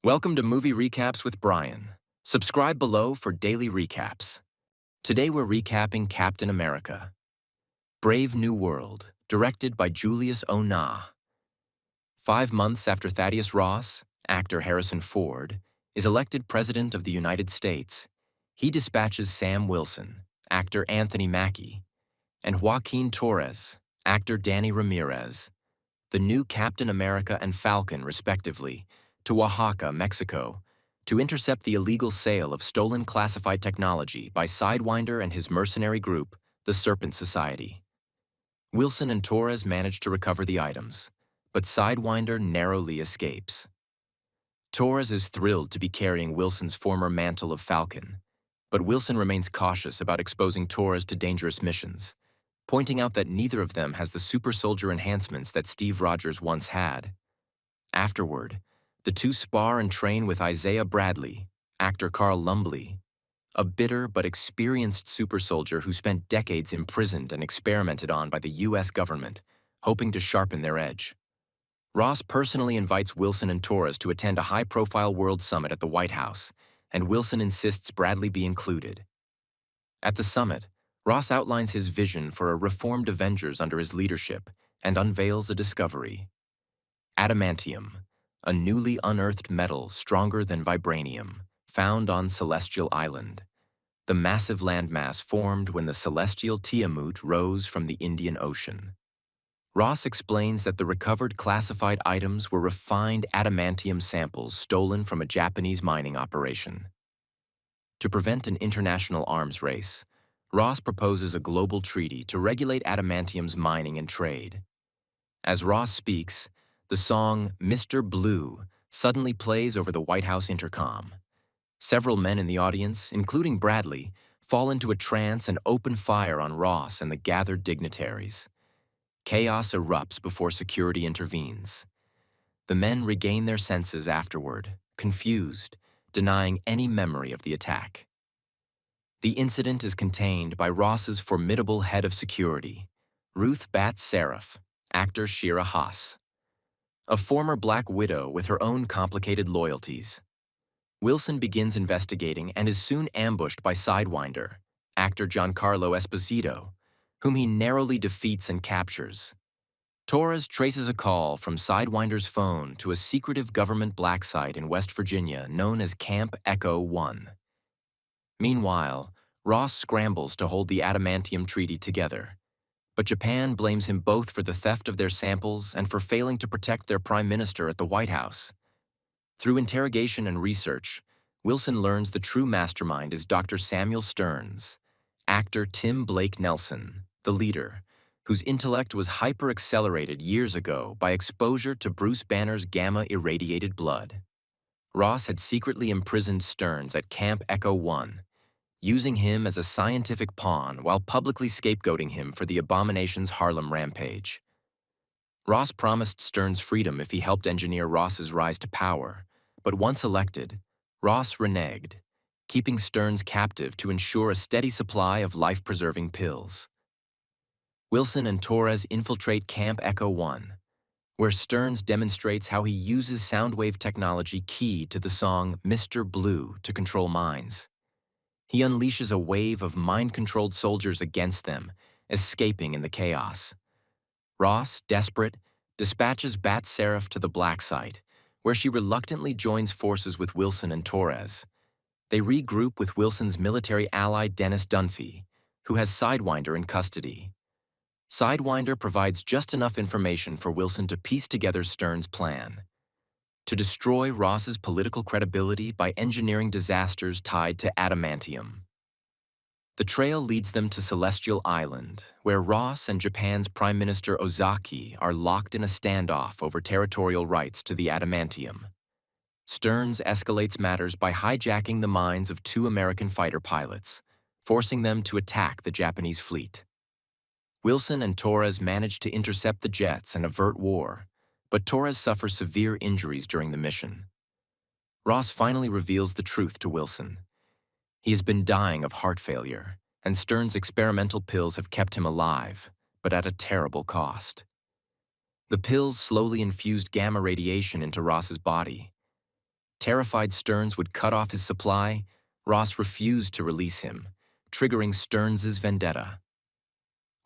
Welcome to Movie Recaps with Brian. Subscribe below for daily recaps. Today we're recapping Captain America. Brave New World, directed by Julius Onah. 5 months after Thaddeus Ross, actor Harrison Ford, is elected President of the United States, he dispatches Sam Wilson, actor Anthony Mackie, and Joaquin Torres, actor Danny Ramirez, the new Captain America and Falcon, respectively, to Oaxaca, Mexico, to intercept the illegal sale of stolen classified technology by Sidewinder and his mercenary group, the Serpent Society. Wilson and Torres manage to recover the items, but Sidewinder narrowly escapes. Torres is thrilled to be carrying Wilson's former mantle of Falcon, but Wilson remains cautious about exposing Torres to dangerous missions, pointing out that neither of them has the super soldier enhancements that Steve Rogers once had. Afterward, the two spar and train with Isaiah Bradley, actor Carl Lumbly, a bitter but experienced super soldier who spent decades imprisoned and experimented on by the U.S. government, hoping to sharpen their edge. Ross personally invites Wilson and Torres to attend a high-profile World Summit at the White House, and Wilson insists Bradley be included. At the summit, Ross outlines his vision for a reformed Avengers under his leadership and unveils a discovery: adamantium, a newly unearthed metal stronger than vibranium, found on Celestial Island, the massive landmass formed when the celestial Tiamut rose from the Indian Ocean. Ross explains that the recovered classified items were refined adamantium samples stolen from a Japanese mining operation. To prevent an international arms race, Ross proposes a global treaty to regulate adamantium's mining and trade. As Ross speaks, the song "Mr. Blue" suddenly plays over the White House intercom. Several men in the audience, including Bradley, fall into a trance and open fire on Ross and the gathered dignitaries. Chaos erupts before security intervenes. The men regain their senses afterward, confused, denying any memory of the attack. The incident is contained by Ross's formidable head of security, Ruth Bat Seraph, actor Shira Haas, a former Black Widow with her own complicated loyalties. Wilson begins investigating and is soon ambushed by Sidewinder, actor Giancarlo Esposito, whom he narrowly defeats and captures. Torres traces a call from Sidewinder's phone to a secretive government black site in West Virginia known as Camp Echo 1. Meanwhile, Ross scrambles to hold the adamantium treaty together, but Japan blames him both for the theft of their samples and for failing to protect their prime minister at the White House. Through interrogation and research, Wilson learns the true mastermind is Dr. Samuel Stearns, actor Tim Blake Nelson, the leader, whose intellect was hyper-accelerated years ago by exposure to Bruce Banner's gamma-irradiated blood. Ross had secretly imprisoned Stearns at Camp Echo 1, using him as a scientific pawn while publicly scapegoating him for the abomination's Harlem rampage. Ross promised Stearns freedom if he helped engineer Ross's rise to power, but once elected, Ross reneged, keeping Stearns captive to ensure a steady supply of life-preserving pills. Wilson and Torres infiltrate Camp Echo 1, where Stearns demonstrates how he uses soundwave technology key to the song "Mr. Blue" to control minds. He unleashes a wave of mind-controlled soldiers against them, escaping in the chaos. Ross, desperate, dispatches Bat Seraph to the black site, where she reluctantly joins forces with Wilson and Torres. They regroup with Wilson's military ally Dennis Dunphy, who has Sidewinder in custody. Sidewinder provides just enough information for Wilson to piece together Stearns' plan: to destroy Ross's political credibility by engineering disasters tied to adamantium. The trail leads them to Celestial Island, where Ross and Japan's Prime Minister Ozaki are locked in a standoff over territorial rights to the adamantium. Stearns escalates matters by hijacking the minds of 2 American fighter pilots, forcing them to attack the Japanese fleet. Wilson and Torres manage to intercept the jets and avert war, but Torres suffers severe injuries during the mission. Ross finally reveals the truth to Wilson. He has been dying of heart failure, and Stearns' experimental pills have kept him alive, but at a terrible cost. The pills slowly infused gamma radiation into Ross's body. Terrified Stearns would cut off his supply, Ross refused to release him, triggering Stearns' vendetta.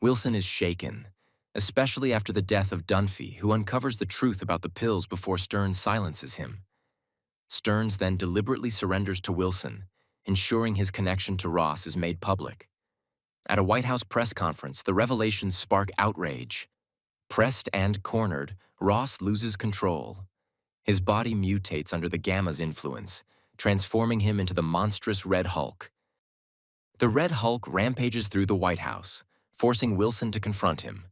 Wilson is shaken, especially after the death of Dunphy, who uncovers the truth about the pills before Stearns silences him. Stearns then deliberately surrenders to Wilson, ensuring his connection to Ross is made public. At a White House press conference, the revelations spark outrage. Pressed and cornered, Ross loses control. His body mutates under the Gamma's influence, transforming him into the monstrous Red Hulk. The Red Hulk rampages through the White House, forcing Wilson to confront him.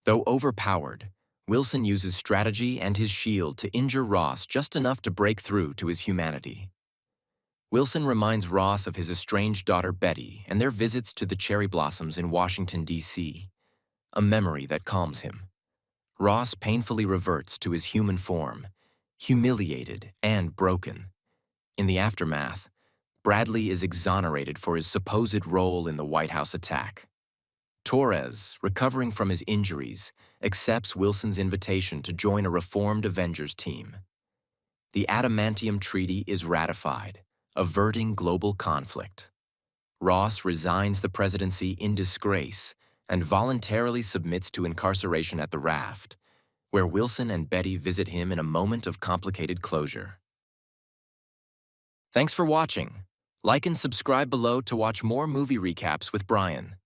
Though overpowered, Wilson uses strategy and his shield to injure Ross just enough to break through to his humanity. Wilson reminds Ross of his estranged daughter Betty and their visits to the cherry blossoms in Washington, D.C., a memory that calms him. Ross painfully reverts to his human form, humiliated and broken. In the aftermath, Bradley is exonerated for his supposed role in the White House attack. Torres, recovering from his injuries, accepts Wilson's invitation to join a reformed Avengers team. The Adamantium Treaty is ratified, averting global conflict. Ross resigns the presidency in disgrace and voluntarily submits to incarceration at the Raft, where Wilson and Betty visit him in a moment of complicated closure. Thanks for watching. Like and subscribe below to watch more movie recaps with Brian.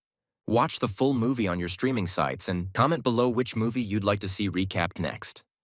Watch the full movie on your streaming sites and comment below which movie you'd like to see recapped next.